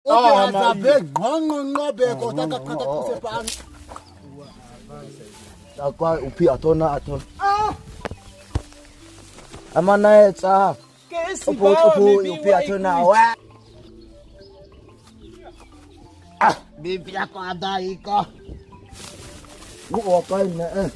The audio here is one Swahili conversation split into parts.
Hadzabe ngqongqobe kodwa kaqhatha kusepana. Akwa uphi atona. Amana etsa. Uphi atona wa. Bibi yako adaika. Wo pa na.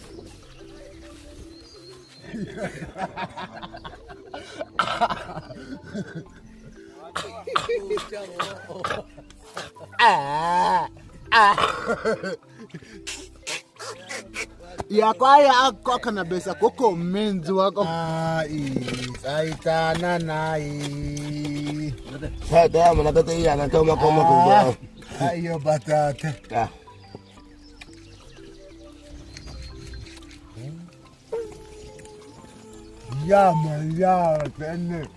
Ya kwaya akoka na besa koko menzi wako. Saitana nai. Sada mana tata yana kama kunga. Ayo batata. Ya maya penne.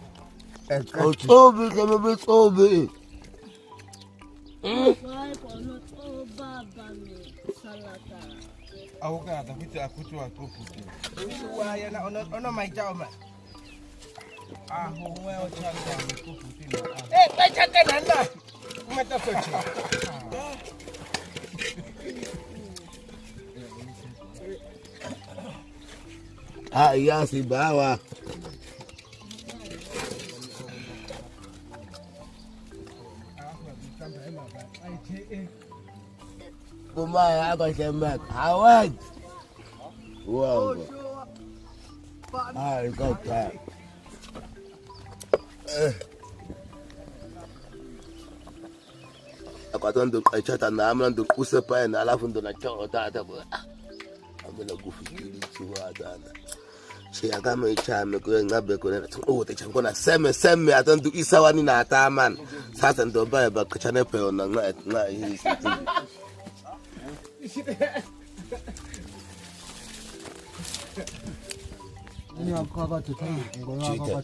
Otobi kama betobi. Auka atakuta akutu akuputi. Usuwa yana ono maijao. Wewe ochanga akuputi na. Pachaka nanda. Umetasocho. Yasi bawa. Kumaya ako semak. Hawag. Wow. Ikaw ka. Ako atong chata na amlan do kusepa na alafu ndo na chota hata kwa. Amela kufikiri chiwa dana. Che akama ichame kwa ngabe kwa techango na seme atong do isawani na ataman. Sasa ndo baya ba kachane pe ona nga hii. Ni akaka tutani ngoma akaka.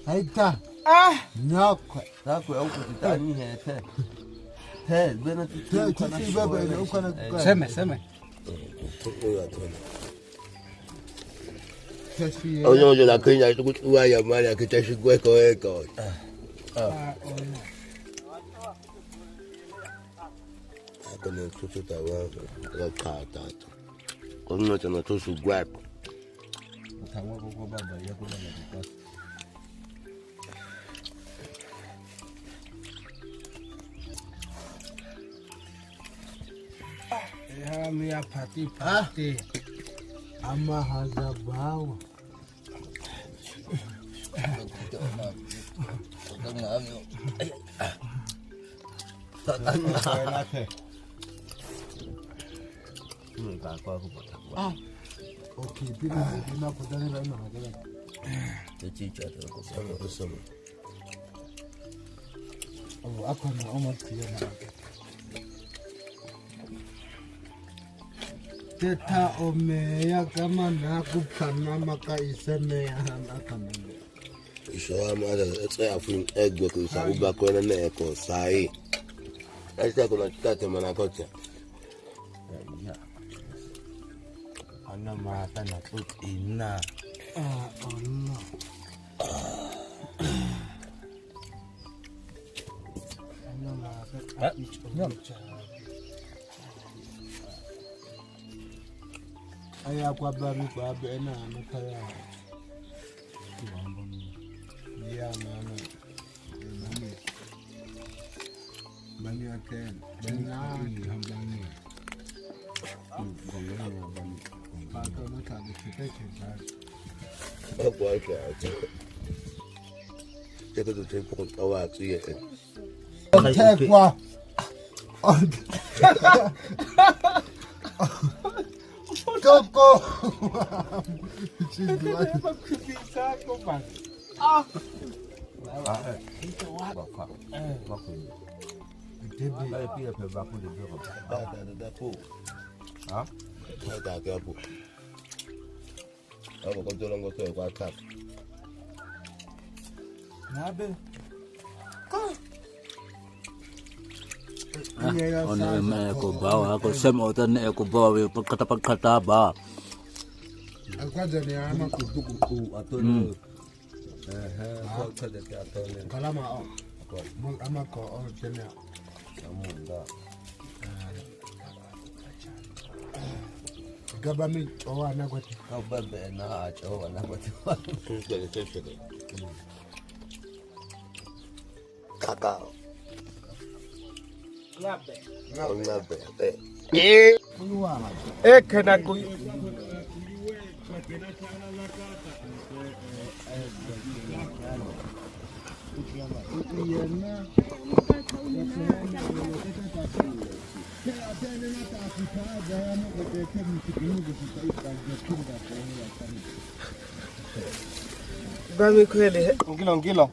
Haita. Nyakwe. Nakwe au kutani hete. He, bena Titi baba ina ukana kukaa. Seme. Ojo la Kenya tukuwa ya mali akitashigwe eko. Akone tututa wa kata. Kono tena tusugwa. Utawa kwa baba yako na kipasi. Ya pati. Ama Hadzabawa. Okay, bila kudani la ina magana. Teacher to kusoma. Akona Omar Tiana. Teta omeya kama na kupana maka iseme ya kama. Isho amada tsaya fun egbe ko sa uba ko na eko sai. Esta ko na tate mana kocha. Ana mata na ina. Allah. Ana mata. Aya kwa babi kwa bena amakaya. Ya mama. Bani aken. Bani hambani. Paka mata biteke ta. Kwa ake. Teka to tempo ko tawa tsiye. Tekwa. Koko. Ono eko bawa ako sem otan eko bawa kata ba. Akwaje ni ama kuduku atoni. Kalama ama ko tena. Government or another. Cacao. Ngabe. Can I go? Bami kweli. Ngilo.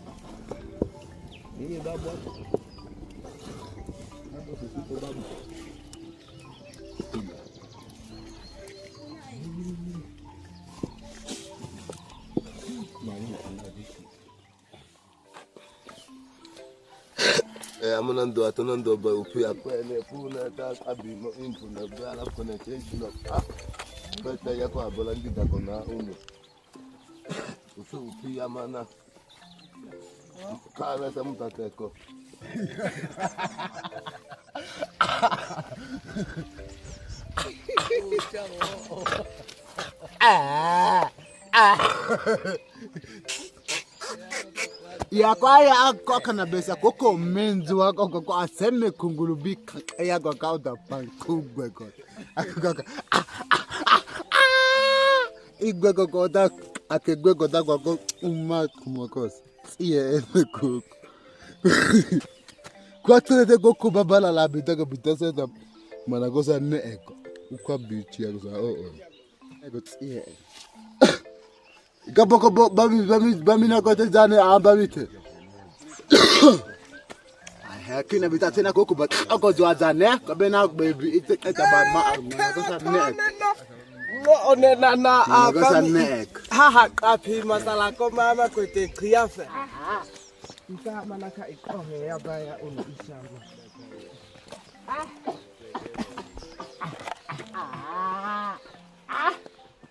I'm not doing it, but we are playing a pool that I'll be more into the ball of connection of but I have a volunteer on our own. So, Piamana Carlos Amutateco. Yakwaya akoka na besa koko menzi wako koko aseme kungulubika ya kwa kauda pankugwe kwa akoka igwe koko da akegwe koko kwa kwa kumakosi siye koko kwa tulete koko babala la bitaka bitasa da manakosa ne eko ukwa bichi ya kusa eko siye Gaboko bami na kote zane ambamite. Kina bita tena koko but ako zwa zane kabena baby ite ba ma ko sa nek. Lo onena na Ko sa nek. Ha kapi masala ko mama ko te kriafe. Ika manaka ikohe ya baya uno inshallah.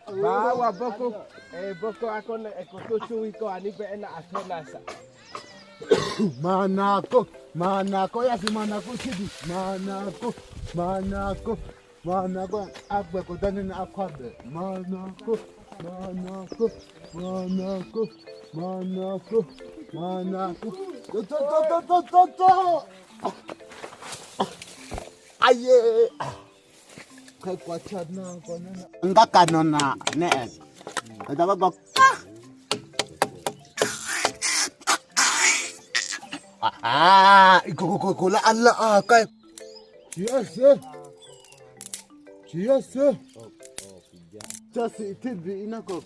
Bawa boko akone ekotochu iko anipe ena atonasa. Manako ya si manako sidi. Manako akwe ko dani na akwabe. Manako. To. Aye. Kwa chana kona ngaka nona ne ada ba iko la alla kai yes just itibi inako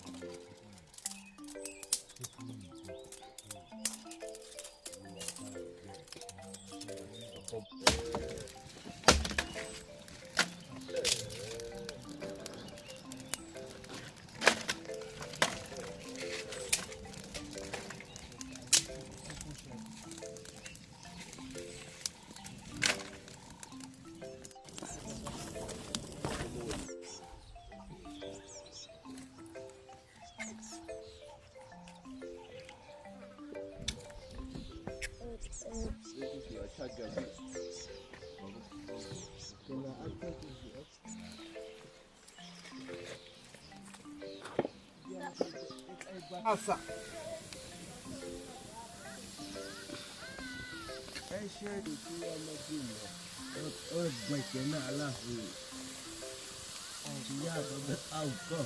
Asa. Ai shedu tu amajina. Bwekena alafu. Ya baba au ko.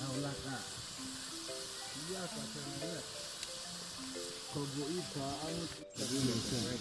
Au laka. Ya ka tena. Kobo ita au tabile sana.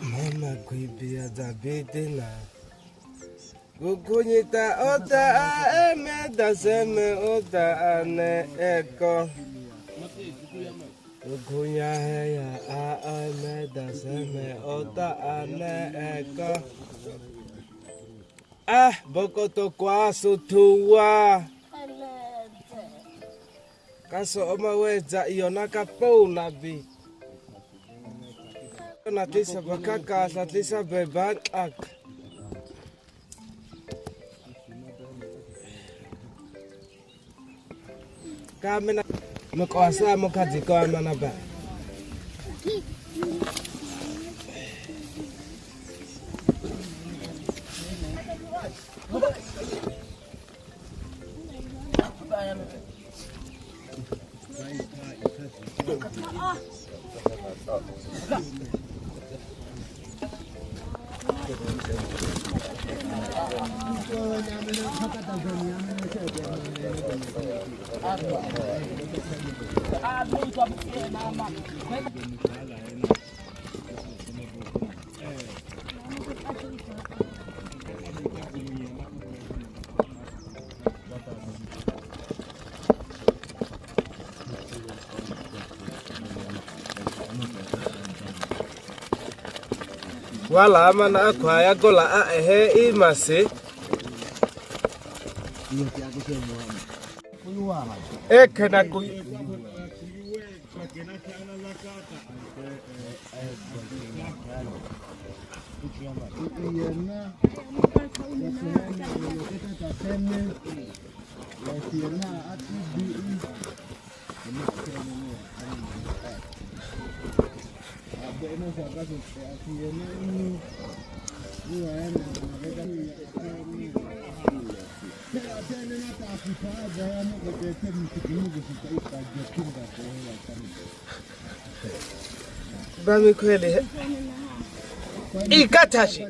Mama kuibia Hadzabe tena. Gugunyita ota eme daseme ota ane eko. Gugunya ya eme daseme ota ane eko. Bokoto kwa sutua. Kaso oma weza iona kapou nabi. Natisa bakaka, natisa beban ak. Kami na makuasa mo kadziko mana ba. Wala mana akwaya gola ehe imase. Ekena ku Bami kweli. Ikatashi.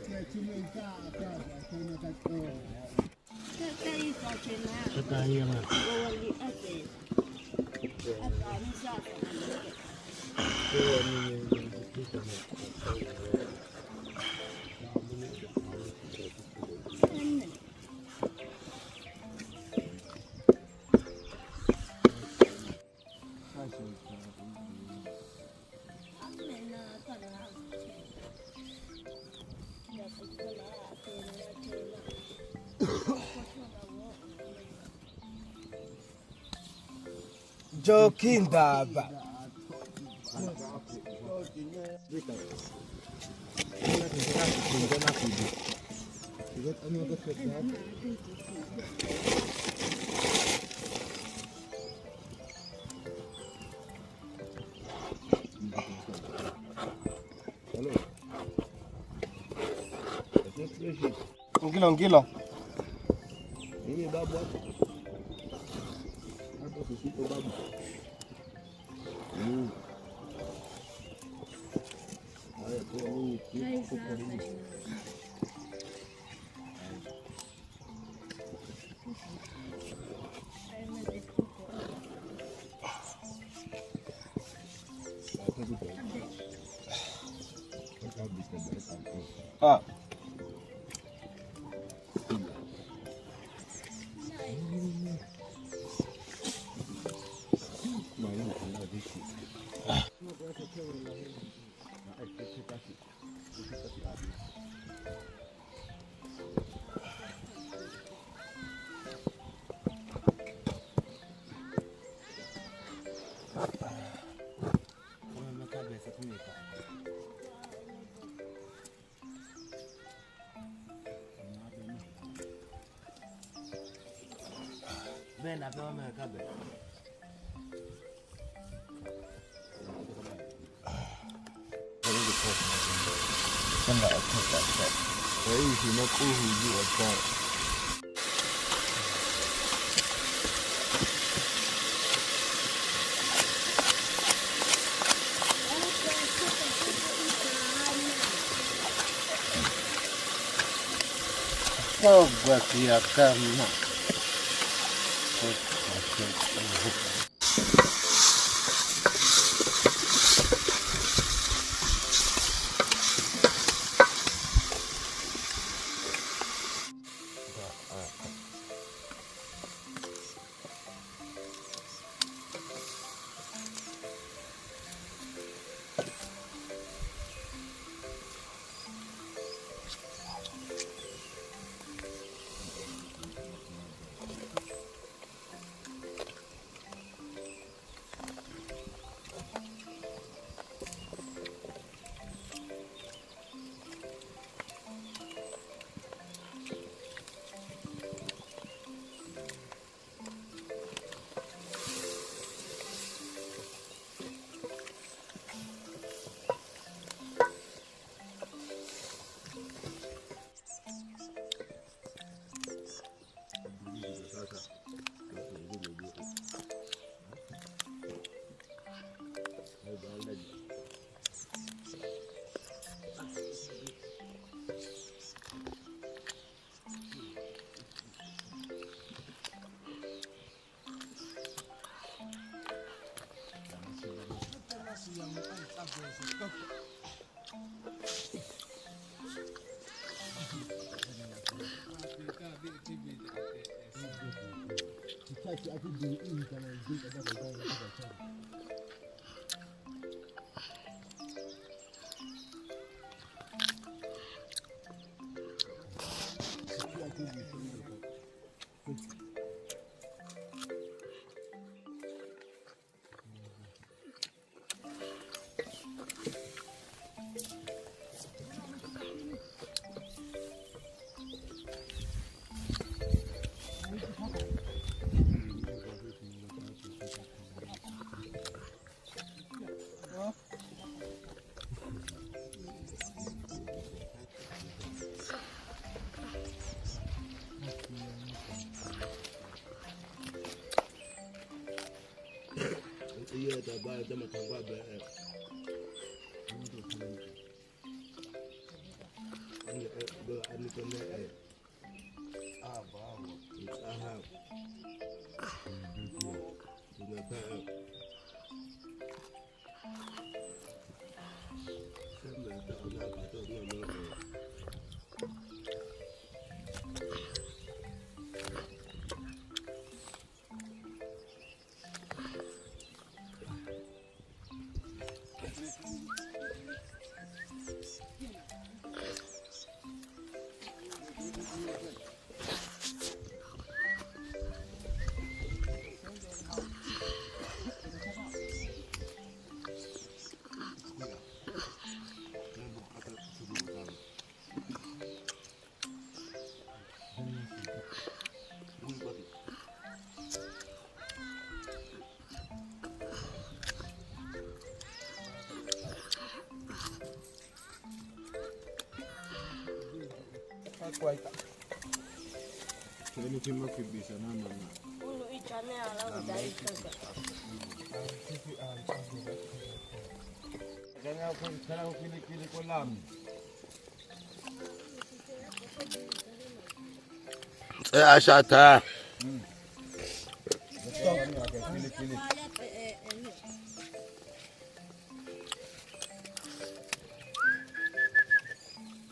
Jokindaba. Ngilo. Ini babu. Hapo sisipo babu. Haya kwa huyu. Ben apewa mekabe. Sana akaka. Hii inakuhu juu atara. Toba kia kama. Ashata.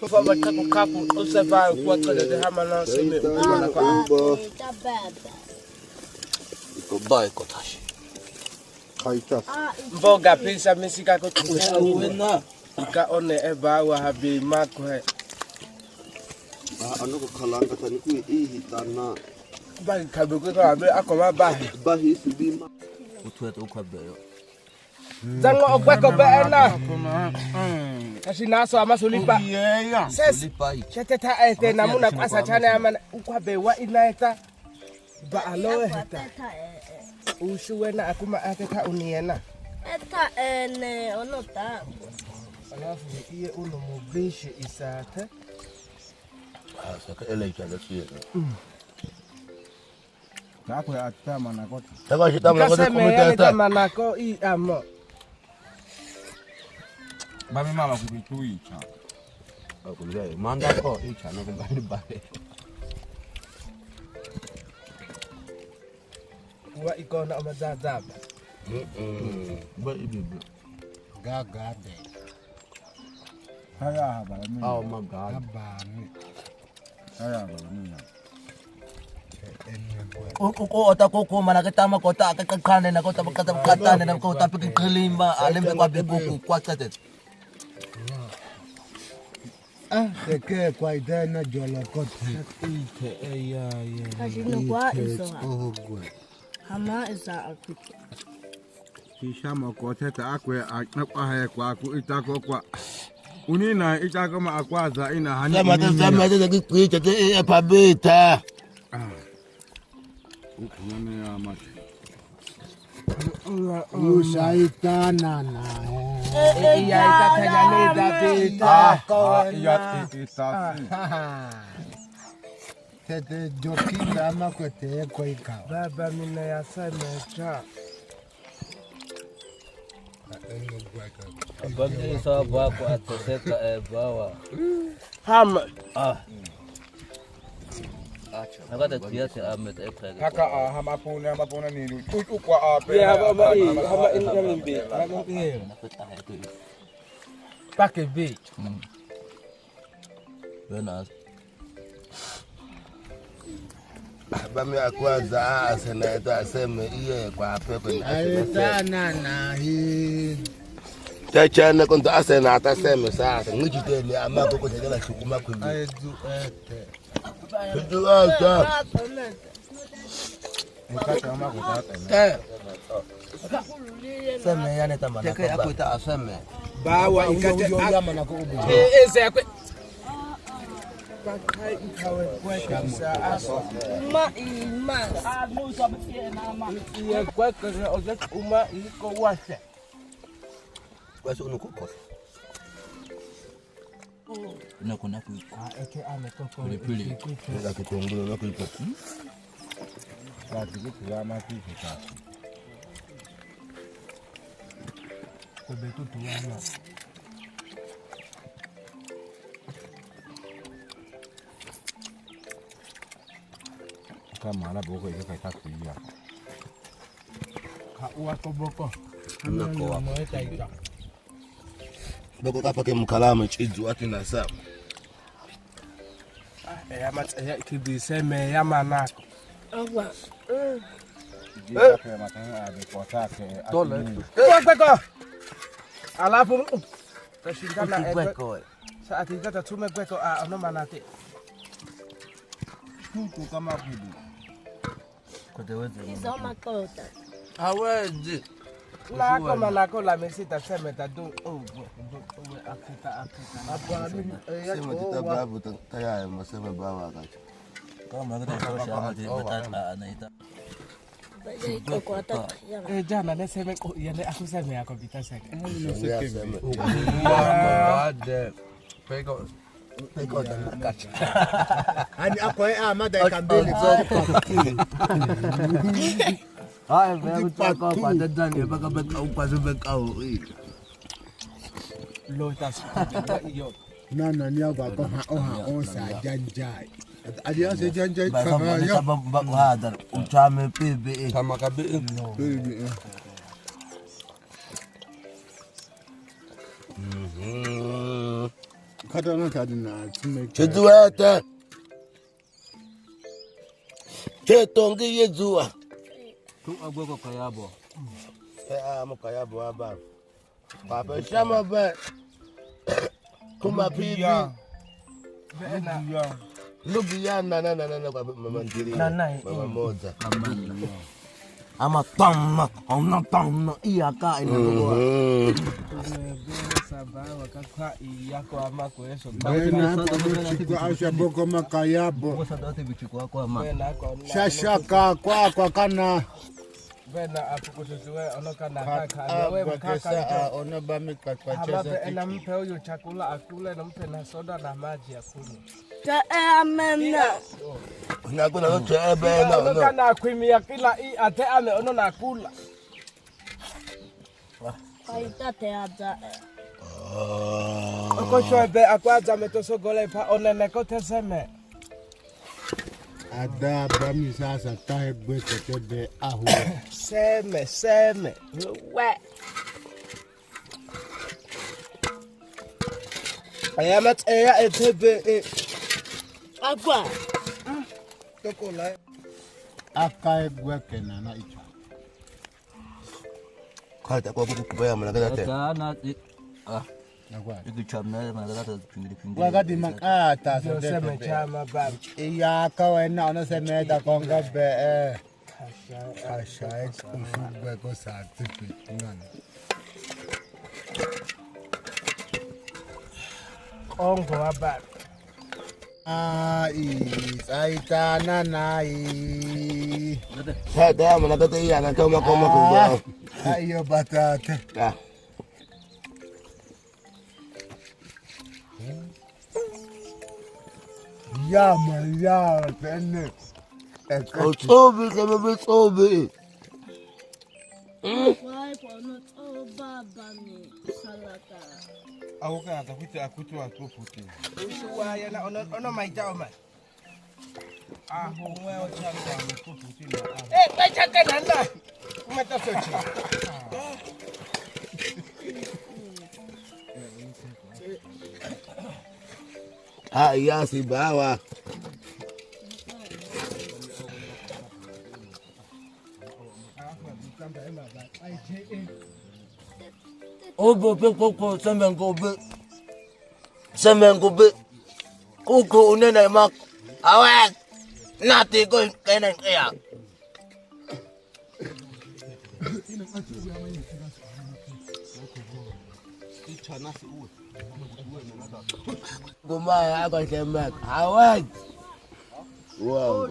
Kwa kapu usava kwa kale hama na sime na kwa Ikobai kotashi. Kaita. mboga pesa mesika ko tuwena ika one eba wa habi makwe ano ko khalanga tani ku ihitana ba kabe ko ba akoma ba bahi sibima Utuet ukwabeyo. zango okweko be na kasi naso amasulipa Lipai. cheteta ete namuna kwasa chana ama ukwabe wa inaeta ba aloe heta ushuwena akuma ateta uniena Eta ene onota. alafu iye uno mubishi isate Saka ele chala siye. Kako ya atama na kota. Taka shitama ngote kaseme kumita yani ta. tamanako I amo Bami mama kubitu icha. akulai manda ko icha na kumbali bare wa ikona amazazaba ba ibibi Gagade. Haya haba mimi. oh my god Abani. Haya haba mimi. ota koko mana kita makota kakakane na kota katane na kota pikiklimba alembe kwa bekuku kwa tete. Teke kwa idena jola kote. Kasi kwa iso. Hama isa akuti. Kishama kote ta akwe akwa haya kwa ku itako kwa. Unina itako ma akwaza ina hani. Sama ta kikuita te pabeta. Ukune ya mate. Ushaitana na. Iya itakanya beta. Tete jokinda ama kwete kwa ikawa. Baba mina ya semecha. Bagi sa bako ateseka bawa. Ham. Nakata tiasi amet ekrega. Haka hamapuna ni kwa ape. Ya baba hama incoming be. Pack a bit. Benas. Bami akwaza aseneta aseme iye kwa ape kwenye Aitana na hii. Chachana konto asena ataseme sasa ngijiteni amako kutekela shukuma kwenye. Aidu ete. Tudu ata. Mkata amako tata. Seme yani tamana. Teke akuita aseme. Bawa ikate Yama na kuubu. ese yakwe. Pakai ikawe kweka sa aso. Ma. Iya kweka na ozet uma iko washe. Kwasi unukukosa. Nakuna kuiko. Eke ametoko. Pili. Nga kitungulu na kuipo. Kati kuya mapiki kati. Kubetu tuwana. Kama ala boko ika kati ya. Ka uwa koboko. Nako wako. Moeta ita. Boko kapake mkalama chizu wati na saa. Ya mat ya kibiseme ya manako. Agwa. Jika matanga abe kota ke. Kweko. Alafu tashindana Kweko. sa atitata tume kweko ono manate. Tutu kama kudu. Kote wezi. Isoma kota. Hawezi. La koma la kola mesita semeta do akita. Sema titababu tayari masema bawa kati. Kama ngata kosha amati betata anaita. Iko kwa tata. Jana neseme ko yale akuseme yako bitaseke. Ade. Pego. Pego da kati. Ani akwa amada ikambele. Hai vem toka kwa dadani baka beka upazo beka Lotas yo. Nana ni agwa ko ha onsa janjai. Adia se janjai baka kama baka yo. baka hadar uchame PBE Kama kabe. Kada na kadina tume. Chizu wata. Chetongi yezua. tu agweko kayabo Mukayabo haba. Papa shama ba. Kuma pibi. Lubiya na kwa mama ndiri. Mama moja. ama tamma ona tamma iyaka inakuwa Sababu kakwa yako ama kweso. Bena hapo chukua asha boko makayabo. sadate bichukua kwa ama Shashaka kwa kana. Bena apukutuwe onoka na kaka. Wewe kaka. Ona bami kwa Hababe cheza. na mpe huyo chakula akule na mpe na soda na maji akunywe. Amena. Nakuna zote ebe Onoka na kuimia kila ate ame ono na kula. Kaitate hadza. Okoshobe akwaza metosogole pa onene koteseme. Ada bami sasa tahe gweko tebe ahu. Seme. We. Ayamat eya etebe Agwa. tokola. Akai gweke na icho. Kata kwa kukubaya mnakata tena. Kana Nakwa. ikichama madara pingiri. Wakati makata Sema chama baba. iya kawena unasemeta konga be Hasha usugwe ko certificate ngani. Ongo baba. Saitana nai. Kata mnakata iya na kama kubwa. Ayo batata. Ya penne. Otobi kama betobi. Why for not oh baba me salata. Auka atakuta akutu akuputi. Ushuwa yana ono maita oma. Aho wewe chakwa akuputi na. Pachaka nanda. Umeta sochi. Iya si bawa. Obo pe koko semengobe. Koko unena mak. Awek. Nati ko kenen kaya. Gumaya ako kemek. Awek. Wow.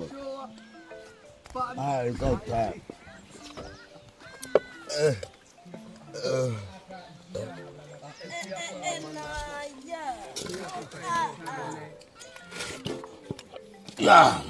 Ito ka. Yeah.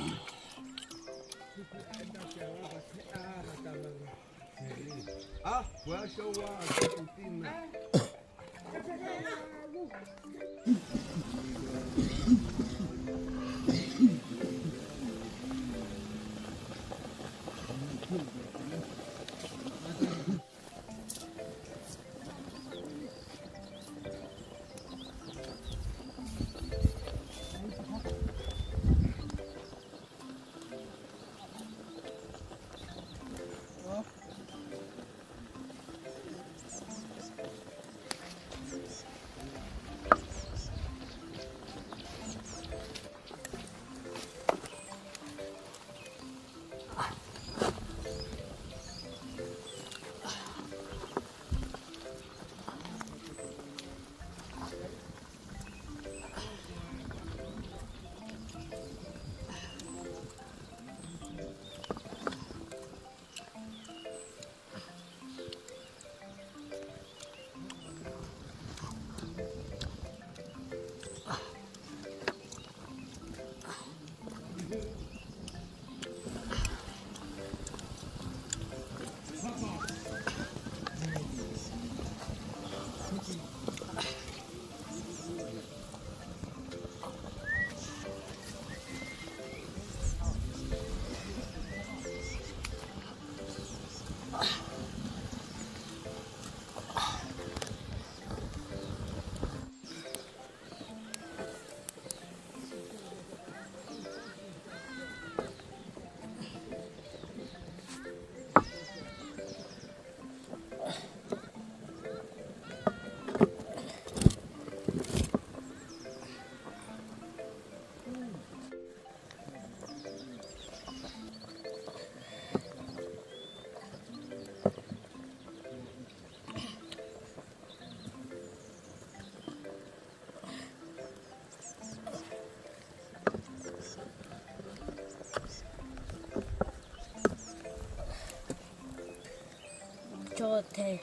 Chote.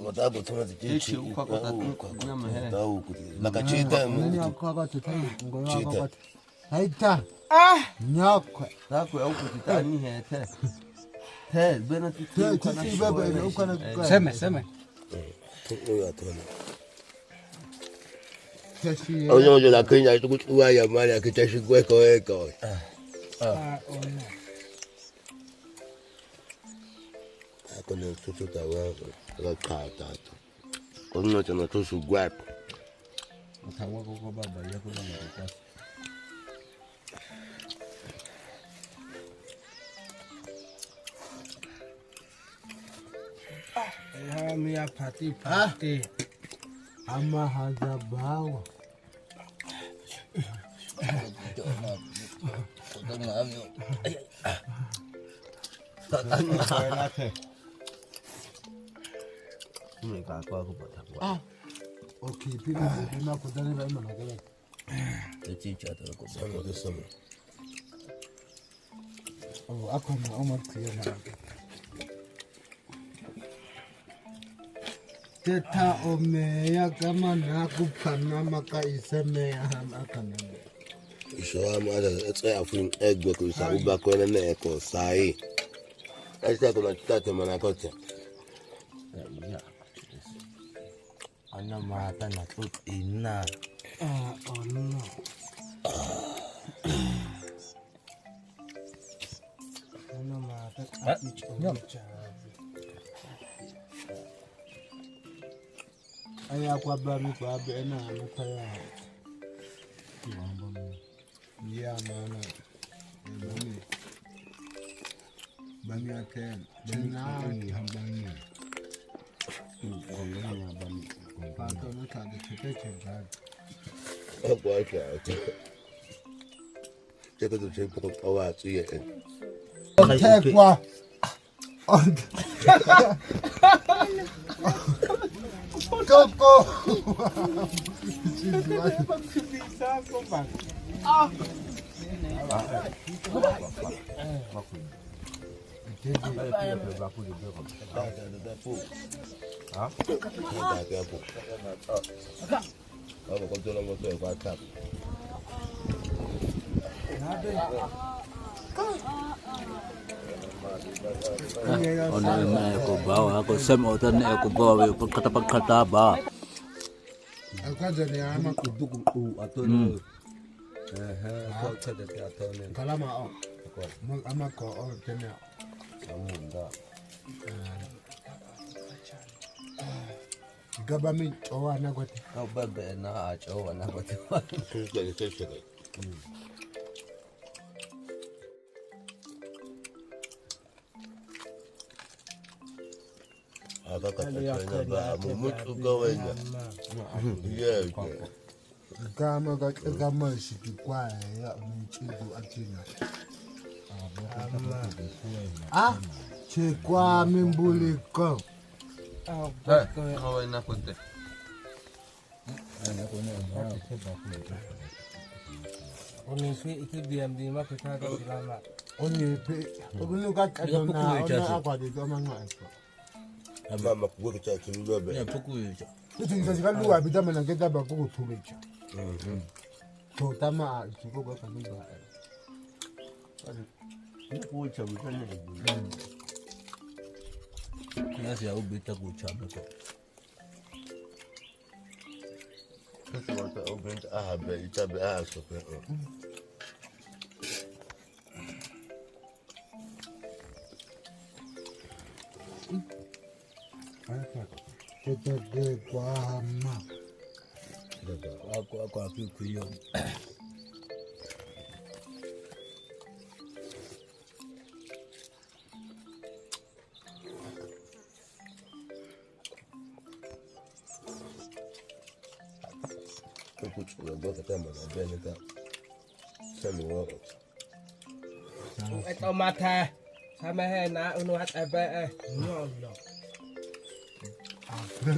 Kotabo tuna zikichi Kwa nyama he. tau kuti nakachita Nani akaka tutani ngoyo akaka. Haita. Nyakwe. Tako ya huku titani hete. He, bena titi Titi bebe ukana. Seme. ya tuna tashi Onyo la Kenya tukuchukua ya mali akitashi kweko weko. Akona tutu tawa la kata. Onyo tena tusu gwapo. Utawa kwa baba yako na mtoto. Mia pati. ama hadzabawa. Okay, people are kudani ba imana kala. Oh, ako na umar tiya. Teta omeya kama na kupana maka isemeya akana. Isho amada tsaya fun egbe ko sa uba ko na eko sai. Esta ko na tate manakote. Ana mata na tut ina. Oh no. Ana mata aya kwa bami kwa bena mutaya. Ya mana. Bami aken. Bami hambani. Pato na kade chete bag. Boy ka. Cheka to chepo ko awa tsuye. Tekwa. Koko. Ona na ko bawa ako sem otan na ko bawa pagkata ba. Akaja ni ama Kudugu aton. Ko kada ti aton. kalama o. Ama ko o tena. Amunda. Government o ana gote. Ka baba na a chawa na bata. Kama kama shikikwa ya mchigo atina. Chekwa mimbuliko. Kawa inakote. Onisi ikidiam di makita ko kilama. Oni pe obunuka kadona ona akwade kama ngwaso. Mama kuwe cha kilobe. Ya poku hicho. Itu nikazikalua bidama na ngeta bakoko thulecha. To tama chiko kwa kanisa. Kucha butani. Kiasi ya ubita kuchama ko. Sasa wata obent ahabe itabe ahasope. Tete kwa hama. Ako akikuyo. Kuchukua boka kama na beneka. Sami wako. Ito mata. Sama he na unu Hadzabe. No.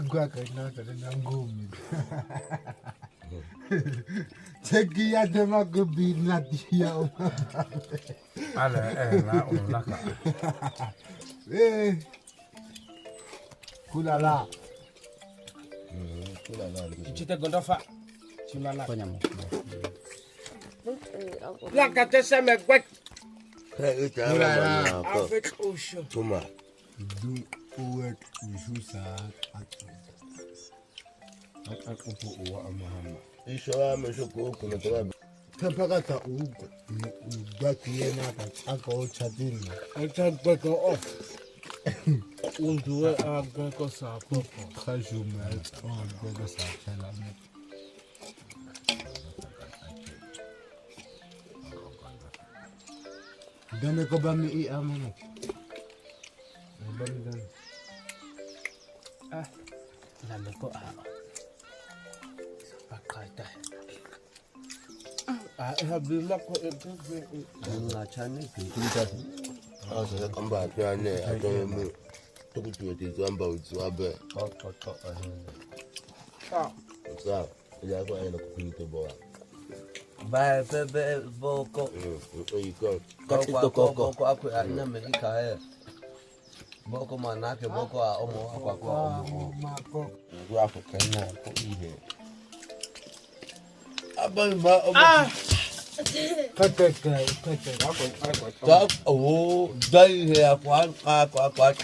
Gwa kana kana ngumi. Cheki ya dema kubina dia. Ale na unaka. Kulala. Chite gondofa. Chimala. La katesa me gwek. Hey, ita Afik usho. Tuma. Du uwek ususa atu. Ishwami shukuru na toka. Tempakata ugo. Bakiye na ako chatini. Achakbeka off. Unduwe agako sa popo. Khajume ako sa chala. Dane ko ba mi amana? Bami dan. Lame ko pakata. Habima ko ito. Ngachane Sasa kamba pia ne atomu. Tukutuweti zamba uziwabe. Sawa. Ile yako ina kupita bora. Ba bebe boko. Iko. Katito koko aku anyame ikae. Boko manake boko omo kwa omo. Ngwapo kana ko ihe. Abamba omo. Kate. Tak oh dai he kwa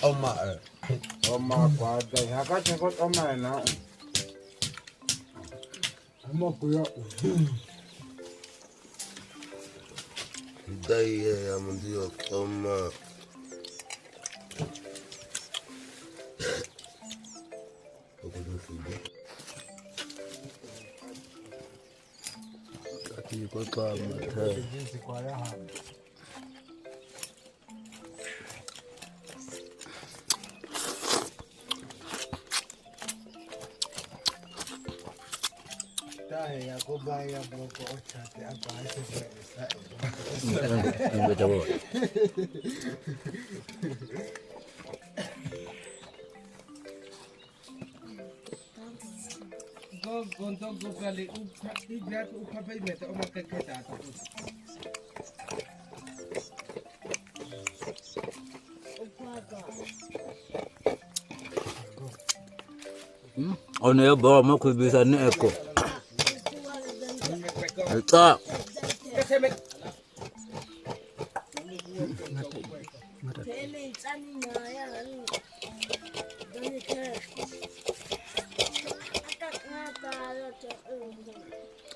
oma. Oma kwa dai hakati kwa oma na. Ama kuya. Dai ya mndio kama Kwa mata. Tahe yakoba ya boko ochate apa ase. Mbetabo. Gontok kali ignat upapai meta o makakita ta. Ono yo bora mo kubisa ni eko. Eta.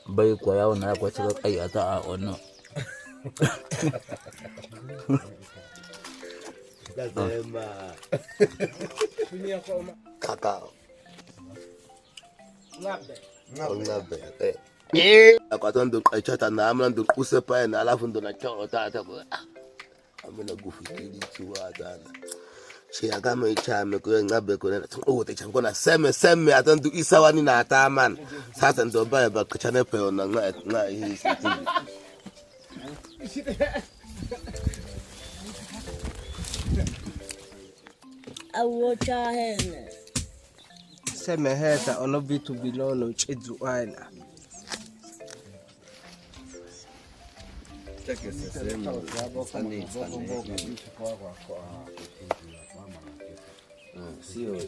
Bai kwa yao na kwa chika kai ata ono. lazima kakao ngabe akwato ndo qachata nami ndo quse payena alafu ndo nachota hata amena kufikiri chiwa sana chia kama ichame kwa ngabe kona techangona seme hata ndo isawani na hata man sasa ndo baya bakachane payona nga hii Awocha hene. Seme heta ono vitu bilono chidu aina. Cheke sema sio